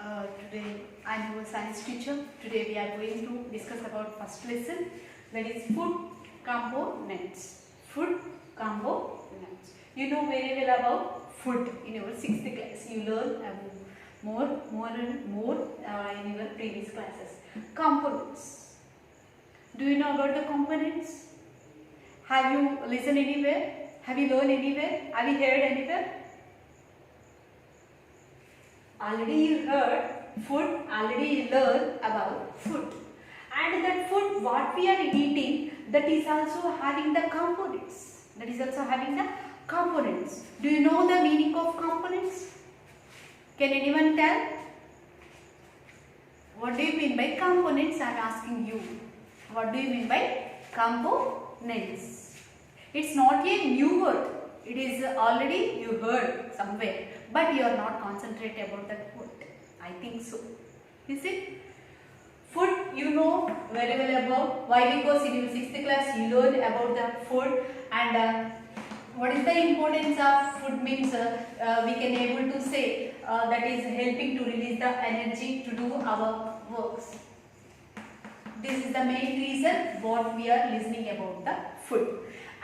Today I am your science teacher. Today we are going to discuss about first lesson, that is food components. Food components. You know very well about food in your 6th class. You learn about more in your previous classes. Components. Do you know about the components? Have you listened anywhere? Have you learned anywhere? Have you heard anywhere? Already you heard food, already you learned about food. And that food what we are eating, that is also having the components. That is also having the components. Do you know the meaning of components? Can anyone tell? What do you mean by components? I am asking you. What do you mean by components? It's not a new word. It is already you heard somewhere. But you are not concentrated about that food. I think so. Is it? Food you know very well about. Why? Because in your 6th class you learned about the food, and what is the importance of food means we can able to say that is helping to release the energy to do our works. This is the main reason what we are listening about the food.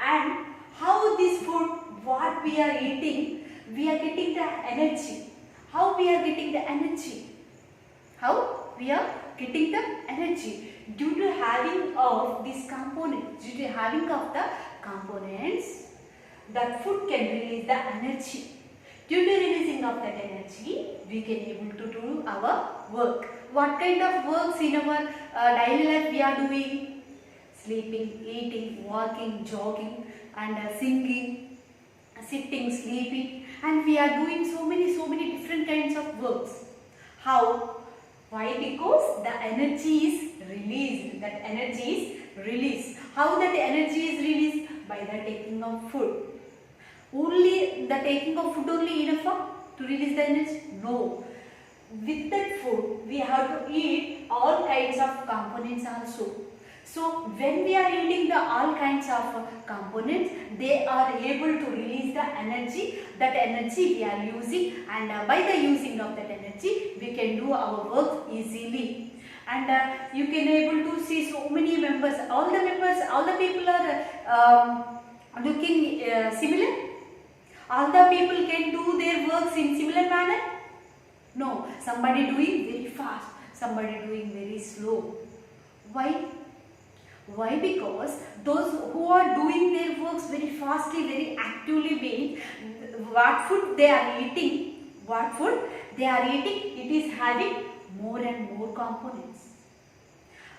And how this food what we are eating, we are getting the energy. How we are getting the energy? How we are getting the energy? Due to having of these components, due to having of the components, that food can release the energy. Due to releasing of that energy, we can able to do our work. What kind of works in our daily life we are doing? Sleeping, eating, walking, jogging, and singing, sitting, sleeping, and we are doing so many different kinds of works. How? Why? Because the energy is released. That energy is released. How that energy is released? By the taking of food. Only the taking of food only enough to release the energy? No. With that food, we have to eat all kinds of components also. So when we are eating the all kinds of components, they are able to release the energy. That energy we are using, and by the using of that energy, we can do our work easily. And you can able to see so many members. All the people are looking similar. All the people can do their works in similar manner. No, somebody doing very fast, somebody doing very slow. Why? Why? Because those who are doing their works very fastly, very actively means what food they are eating, it is having more and more components.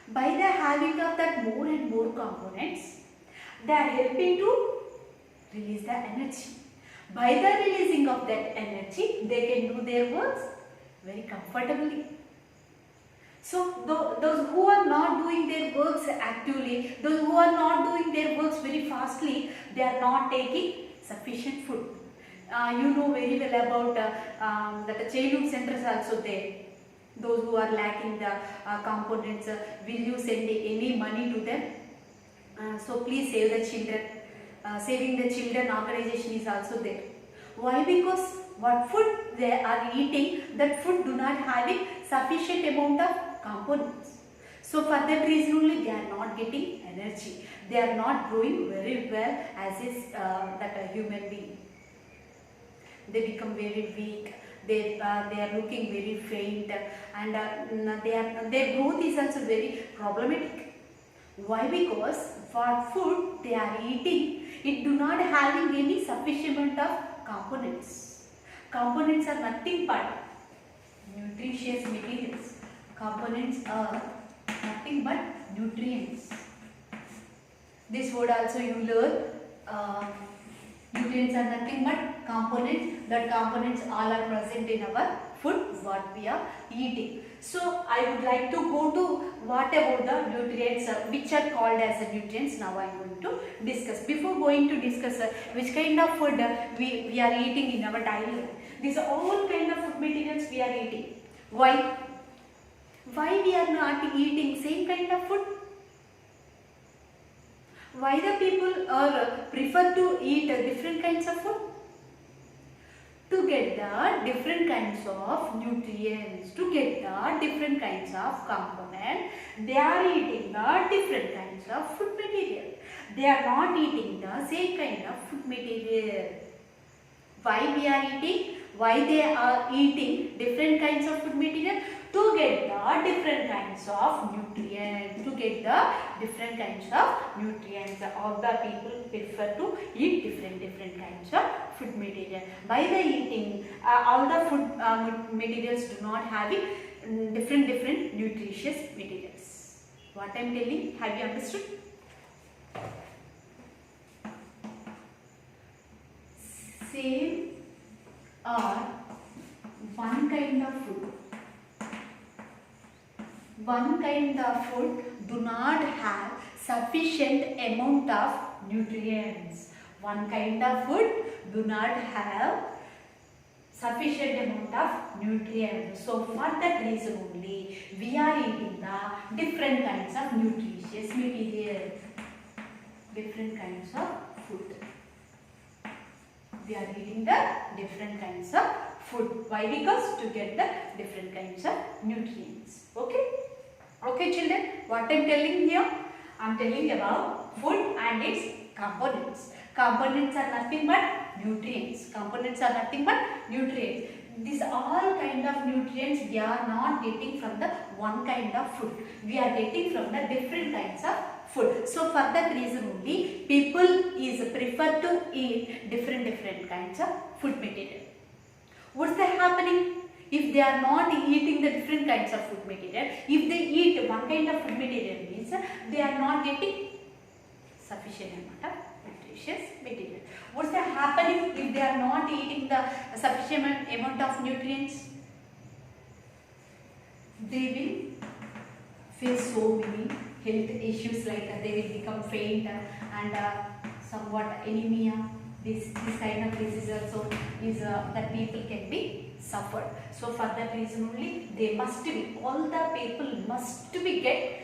By the having of that more and more components, they are helping to release the energy. By the releasing of that energy, they can do their works very comfortably. So those who are not doing their works actively, those who are not doing their works very fastly, they are not taking sufficient food. You know very well about that the childhood centers also there. Those who are lacking the components, will you send any money to them? So please save the children. Saving the children organization is also there. Why? Because what food they are eating, that food do not having sufficient amount of components. So for that reason only they are not getting energy. They are not growing very well as is that a human being. They become very weak. They are looking very faint, and their growth is also very problematic. Why? Because what food they are eating, it do not having any sufficient amount of components. Components are nothing but nutritious materials. Components are nothing but nutrients. This word also you learn. Nutrients are nothing but components. That components all are present in our food what we are eating. So I would like to go to what about the nutrients which are called as the nutrients. Now I am going to discuss. Before going to discuss which kind of food we are eating in our daily life. These are all kind of food materials we are eating. Why? Why we are not eating same kind of food? Why the people are prefer to eat different kinds of food? to get the different kinds of nutrients, to get the different kinds of components. They are eating the different kinds of food material. They are not eating the same kind of food material. Why we are eating? Why they are eating different kinds of food material? To get the different kinds of nutrients. To get the different kinds of nutrients. All the people prefer to eat different kinds of food material. By the eating, all the food materials do not having different nutritious materials. What I am telling, have you understood? Same or one kind of food. One kind of food do not have sufficient amount of nutrients. One kind of food do not have sufficient amount of nutrients. So for that reason only we are eating the different kinds of nutritious material. Different kinds of food. We are eating the different kinds of food. Why? Because to get the different kinds of nutrients. Okay? Okay children, what I am telling here? I am telling about food and its components. Components are nothing but nutrients. Components are nothing but nutrients. These all kind of nutrients we are not getting from the one kind of food. We are getting from the different kinds of food. So for that reason only people is prefer to eat different kinds of food material. What's that happening? If they are not eating the different kinds of food material, if they eat one kind of food material means they are not getting sufficient amount of nutritious material. What's that happening if they are not eating the sufficient amount of nutrients? They will face so many health issues like they will become faint and somewhat anemia. This kind of disease also is that people can be suffered. So for that reason only they must be, all the people must be get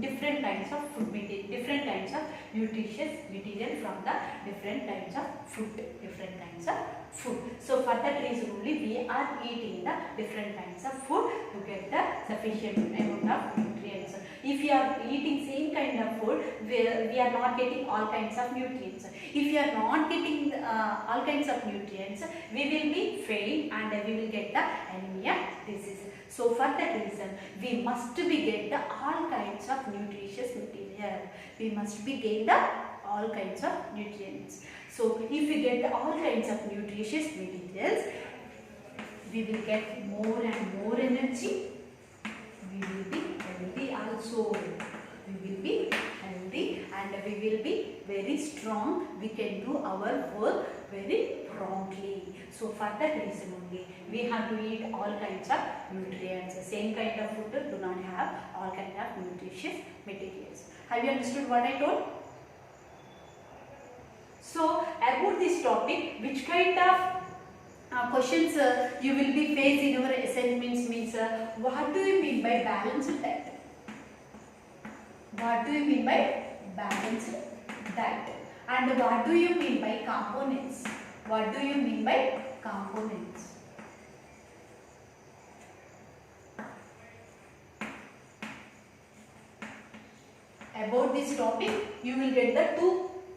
different kinds of food material, different kinds of nutritious material from the different kinds of food, different kinds of food. So for that reason only we are eating the different kinds of food to get the sufficient amount of nutrients. If you are eating same kind of food, we are not getting all kinds of nutrients. If you are not getting all kinds of nutrients, we will be faint and we will get the anemia disease. So for that reason, we must be get the all kinds of nutritious material. We must be gain the all kinds of nutrients. So if we get the all kinds of nutritious materials, we will get more and more energy. We will be healthy also. We will be healthy and we will be very strong. We can do our work very promptly. So for that reason only we have to eat all kinds of nutrients. Same kind of food do not have all kinds of nutritious materials. Have you understood what I told? So about this topic, which kind of questions you will be faced in your assignments means what do you mean by balanced diet? What do you mean by balanced diet? And what do you mean by components? What do you mean by components? About this topic, you will get the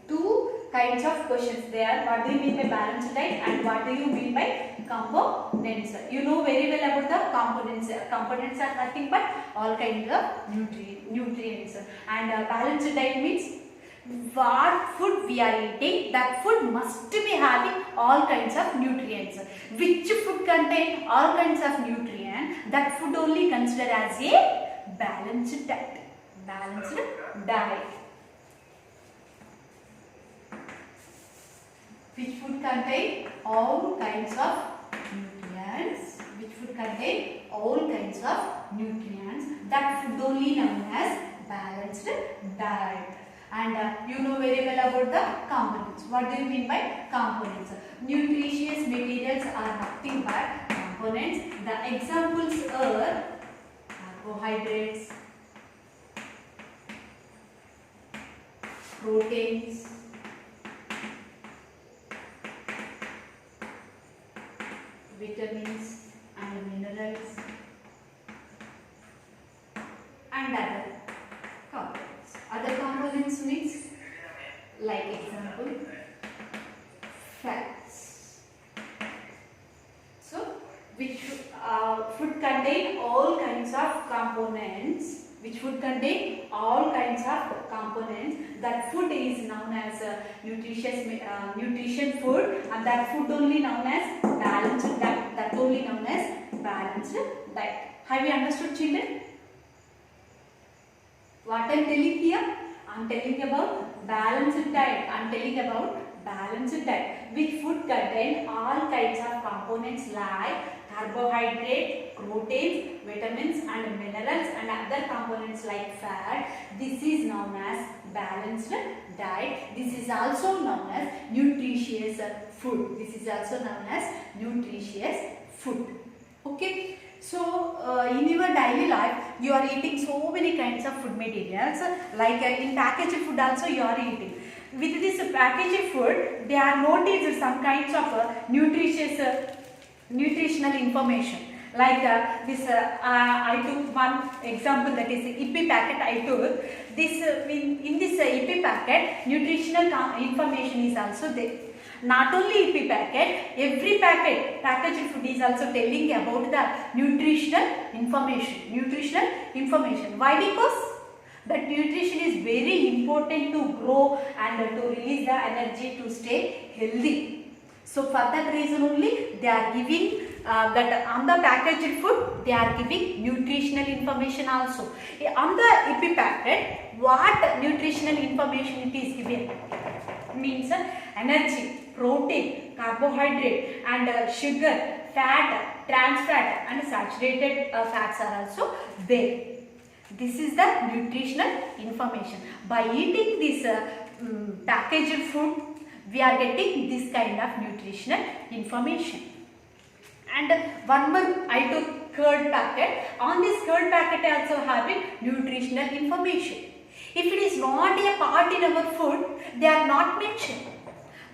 two kinds of questions there. What do you mean by balanced diet and what do you mean by components? You know very well about the components. Components are nothing but all kinds of nutrients. And balanced diet means what food we are eating, that food must be having all kinds of nutrients. Which food contain all kinds of nutrients, that food only considered as a balanced diet. Balanced diet. Which food contain all kinds of nutrients? Which food contain all kinds of nutrients? That food only known as balanced diet. And you know very well about the components. What do you mean by components? Nutritious materials are nothing but components. The examples are carbohydrates, proteins, vitamins and minerals and other components. Other components means, like example, fats. So which food contain all kinds of components, which food contain all kinds of components. That food is known as nutrition food, and that food only known as balanced diet. That only known as balanced diet. Have you understood, children? What I am telling here? I am telling about balanced diet. I am telling about balanced diet, which food contain all kinds of components like carbohydrate, proteins, vitamins and minerals and other components like fat. This is known as balanced diet. This is also known as nutritious food. This is also known as nutritious food. Okay. So, in your daily life, you are eating so many kinds of food materials. Like in packaged food also you are eating. With this packaged food, they are noticed some kinds of nutritional information. Like I took one example, that is Yippee packet I took. This in this Yippee packet, nutritional information is also there. Not only Yippee packet, every packaged food is also telling about the nutritional information. Why? Because that nutrition is very important to grow and to release the energy to stay healthy. So for that reason only they are giving that on the packaged food they are giving nutritional information also. On the Yippee packet, what nutritional information it is given? Means energy, protein, carbohydrate and sugar, fat, trans fat and saturated fats are also there. This is the nutritional information. By eating this packaged food, we are getting this kind of nutritional information. And one more, I took curd packet. On this curd packet also having nutritional information. If it is not a part in our food, they are not mentioned.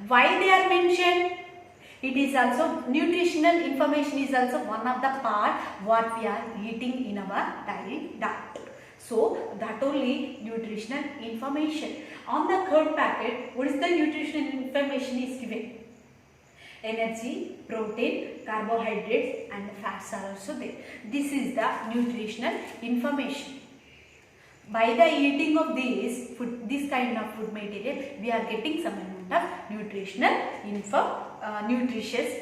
Why they are mentioned? It is also nutritional information is also one of the part what we are eating in our daily diet. So that only nutritional information. On the curd packet, what is the nutritional information is given? Energy, protein, carbohydrates and fats are also there. This is the nutritional information. By the eating of this kind of food material, we are getting some amount of nutritious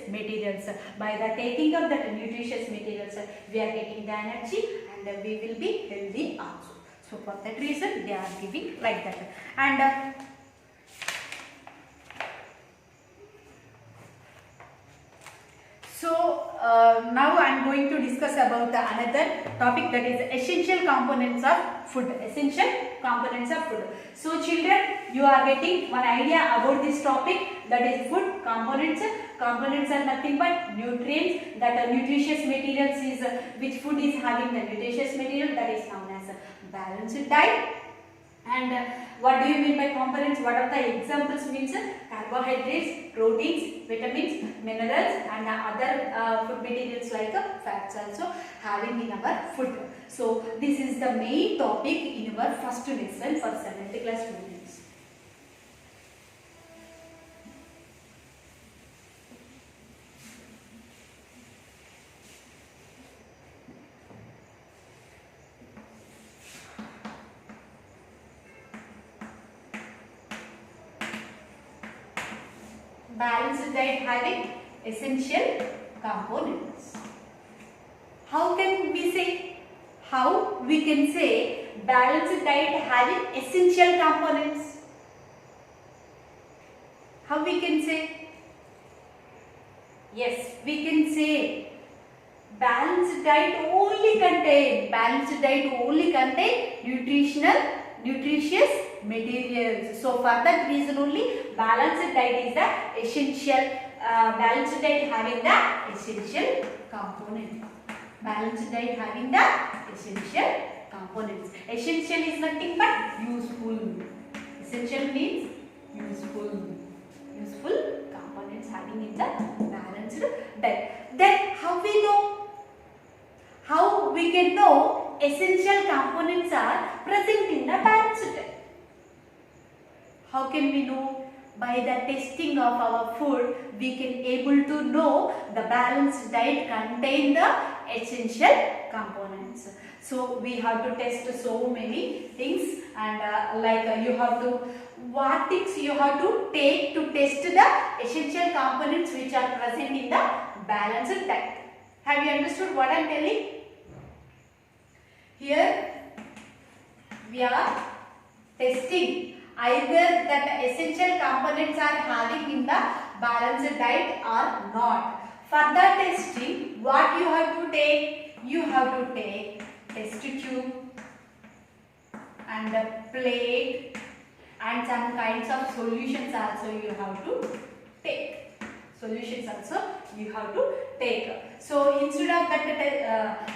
materials. By the taking of the nutritious materials, we are getting the energy and we will be healthy also. So for that reason, they are giving like that. And now I am going to discuss about another topic, that is essential components of food. Essential components of food. So children, you are getting one idea about this topic, that is food components. Components are nothing but nutrients, that are nutritious materials is which food is having the nutritious material, that is known as balanced diet. And what do you mean by components? What are the examples? Means carbohydrates, proteins, vitamins, minerals and other food materials like fats also having in our food. So this is the main topic in our first lesson for 7th class students. Balanced diet having essential components. How can we say? How we can say balanced diet having essential components? How we can say? Yes, we can say balanced diet only contain nutritious materials. So for that reason only balanced diet is the essential. Balanced diet having the essential component. Balanced diet having the essential components. Essential is nothing but useful. Essential means useful. Useful components having in the balanced diet. Then how we know? How we can know essential components are present in the balanced diet? How can we know? By the testing of our food, we can able to know the balanced diet contain the essential components. So we have to test so many things, and you have to, what things you have to take to test the essential components which are present in the balanced diet. Have you understood what I am telling? Here we are testing either that essential components are having in the balanced diet or not. For the testing, what you have to take? You have to take test tube and a plate and some kinds of solutions also you have to take. Solutions also you have to take. So instead of that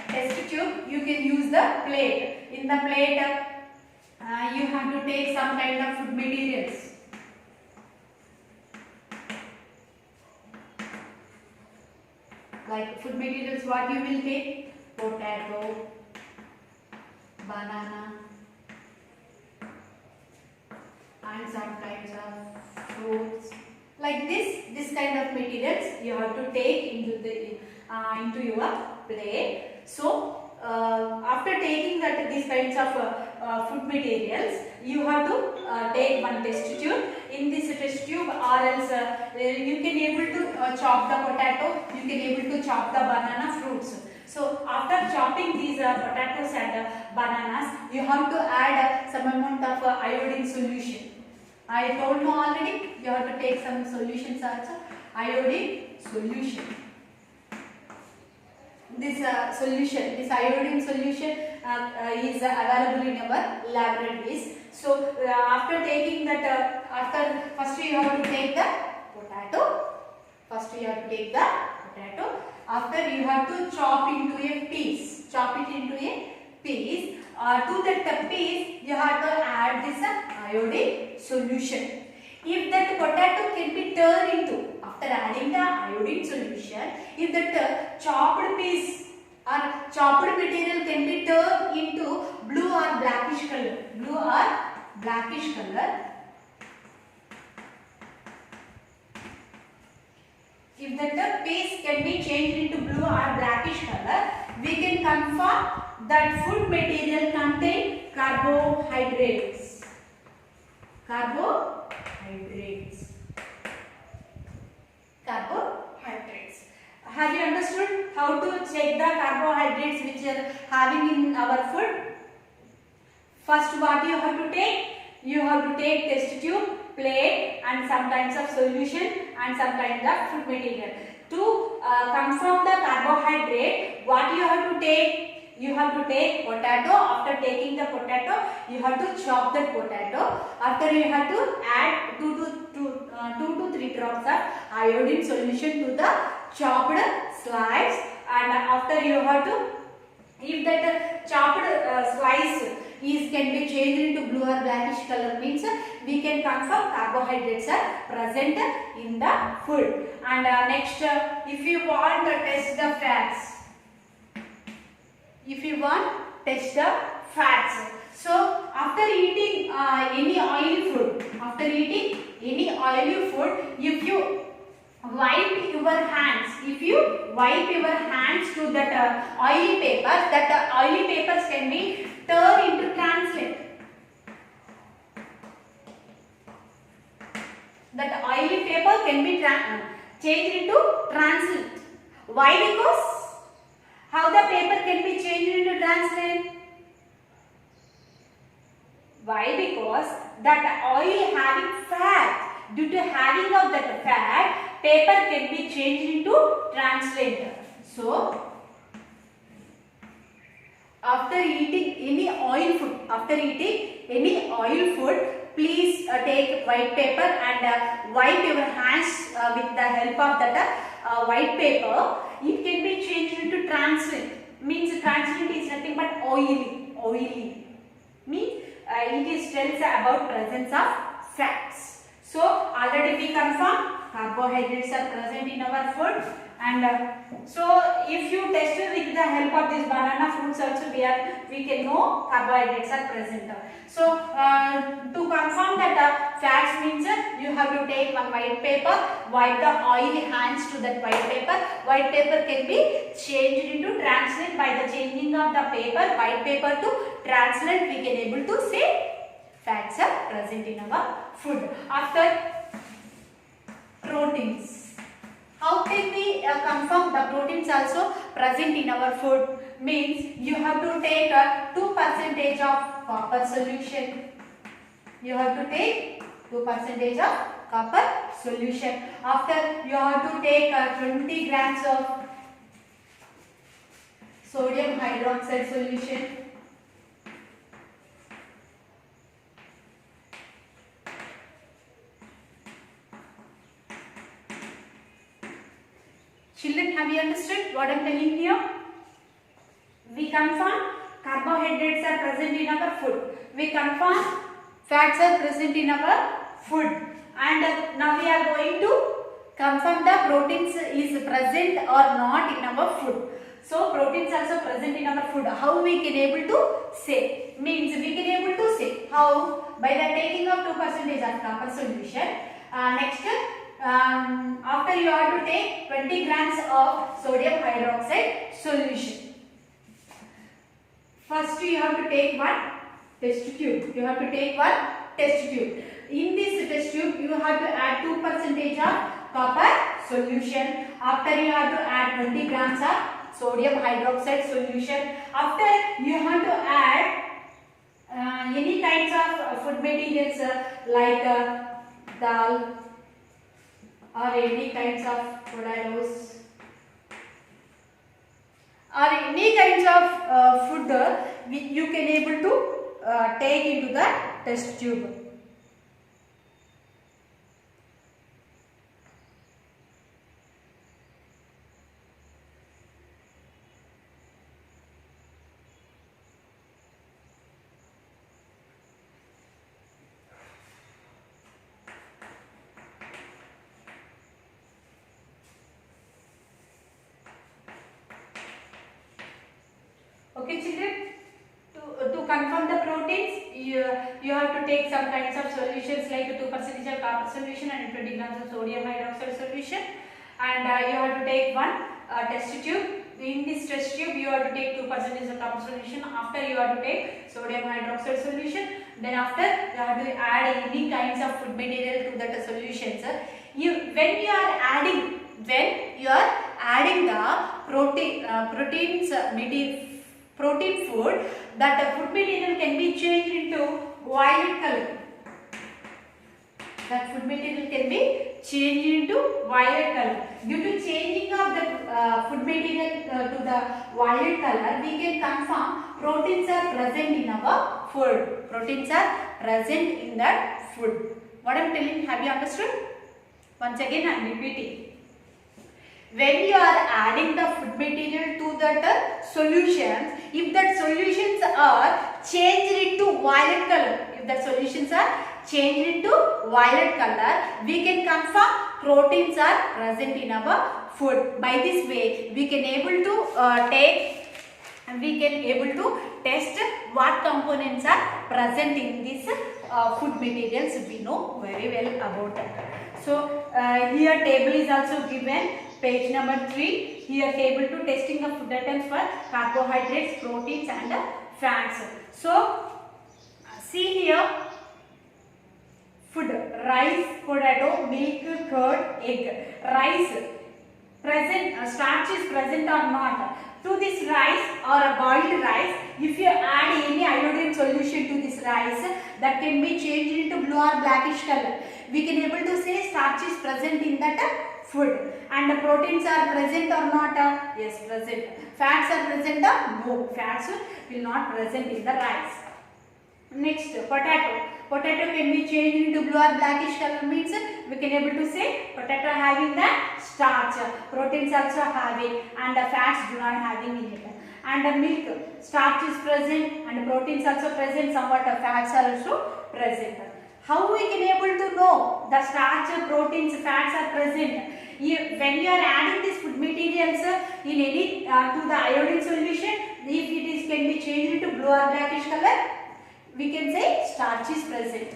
test tube, you can use the plate. In the plate, you have to take some kind of food materials. Like food materials, what you will take? Potato, banana, and some kinds of fruits. Like this kind of materials you have to take into your plate. So after taking these kinds of food materials, you have to take one test tube. In this test tube, or else you can able to chop the potato, you can able to chop the banana fruits. So after chopping these potatoes and bananas, you have to add some amount of iodine solution. I told you already, you have to take some solutions also. Iodine solution. This iodine solution is available in our laboratories. So after taking that, first you have to take the potato. After you have to chop into a piece. To that piece, you have to add this iodine solution. If that potato can be turned into, after adding the iodine solution, if that chopped piece or chopped material can be turned into blue or blackish color, if that piece can be changed into blue or blackish color, we can confirm that food material contain carbohydrates. Have you understood how to check the carbohydrates which are having in our food? First, what you have to take? You have to take test tube, plate, and some kinds of solution and some kinds of food material. To confirm the carbohydrate, what you have to take? You have to take potato. After taking the potato, you have to chop that potato. After you have to add 2 to 3 drops of iodine solution to the chopped slice, and after you have to, if that chopped slice can be changed into blue or blackish color, means we can confirm carbohydrates are present in the food. And next, if you want to test the fats, so after eating any oily food, if you wipe your hands, to that oily papers, that oily papers can be turned into translucent. That oily paper can be changed into translucent. Why? Because how the paper can be changed into translucent? Why? Because that oil having fat. Due to having of that fat, paper can be changed into translucent. So after eating any oil food, please take white paper and wipe your hands with the help of that white paper. It can be changed into translucent. Means translucent is nothing but oily. Means it tells about presence of fats. So already we confirm carbohydrates are present in our food. And so if you test with the help of this banana fruits also we can know carbohydrates are present. So to confirm that fats means you have to take one white paper, wipe the oily hands to that white paper. White paper can be changed into translucent. By the changing of the paper, white paper to translucent, we can able to say fats are present in our food. After proteins. How can we confirm the proteins also present in our food? Means you have to take 2% of copper solution. You have to take 2% of copper solution. After you have to take 20 grams of sodium hydroxide solution. Children, have you understood what I am telling here? We confirm carbohydrates are present in our food. We confirm fats are present in our food. And now we are going to confirm the proteins is present or not in our food. So proteins also present in our food. How we can able to say? Means we can able to say how? By the taking of 2% of copper solution. Next. After you have to take 20 grams of sodium hydroxide solution. First you have to take one test tube. You have to take one test tube. In this test tube you have to add 2% of copper solution. After you have to add 20 grams of sodium hydroxide solution. After you have to add any kinds of food materials like dal, or any kinds of potatoes, or any kinds of food you can able to take into the test tube. Okay children, to confirm the proteins, you have to take some kinds of solutions like 2% of copper solution and 20 grams of sodium hydroxide solution, and you have to take one test tube. In this test tube you have to take 2% of copper solution. After you have to take sodium hydroxide solution. Then after you have to add any kinds of food material to that solutions. When you are adding the protein food, that food material can be changed into violet color. That food material can be changed into violet color. Due to changing of the food material to the violet color, we can confirm proteins are present in our food. Proteins are present in that food. What I am telling, have you understood? Once again I am repeating. When you are adding the food material to that solutions, if that solutions are changed into violet color, we can confirm proteins are present in our food. By this way, we can able to test what components are present in these food materials. We know very well about that. So here table is also given. Page number 3. Here table to testing of food items for carbohydrates, proteins and fats. So see here, food: rice, potato, milk, curd, egg. Rice present, starch is present or not. To this rice or a boiled rice, if you add any iodine solution to this rice, that can be changed into blue or blackish color. We can able to say starch is present in that food. And the proteins are present or not? Yes, present. Fats are present or no? Fats will not present in the rice. Next, potato. Potato can be changed into blue or blackish color, means we can able to say potato having the starch. Proteins also having, and the fats do not having in it. And the milk, starch is present and proteins also present, somewhat fats are also present. How we can able to know the starch, proteins, fats are present? When you are adding these food materials in any to the iodine solution, if it is can be changed into blue or blackish color, we can say starch is present,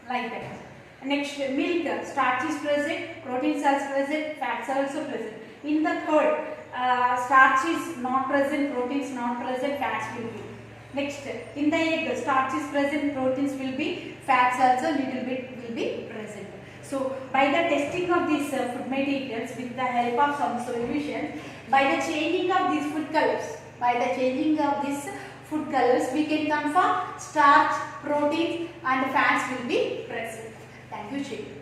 like that. Next, milk, starch is present, proteins are present, fats are also present. In the curd, starch is not present, proteins not present, fats will be. Next, in the egg, starch is present, proteins will be, fats also little bit will be present. So, by the testing of these food materials with the help of some solution, by the changing of these food colors, we can confirm starch, proteins and fats will be present. Thank you, children.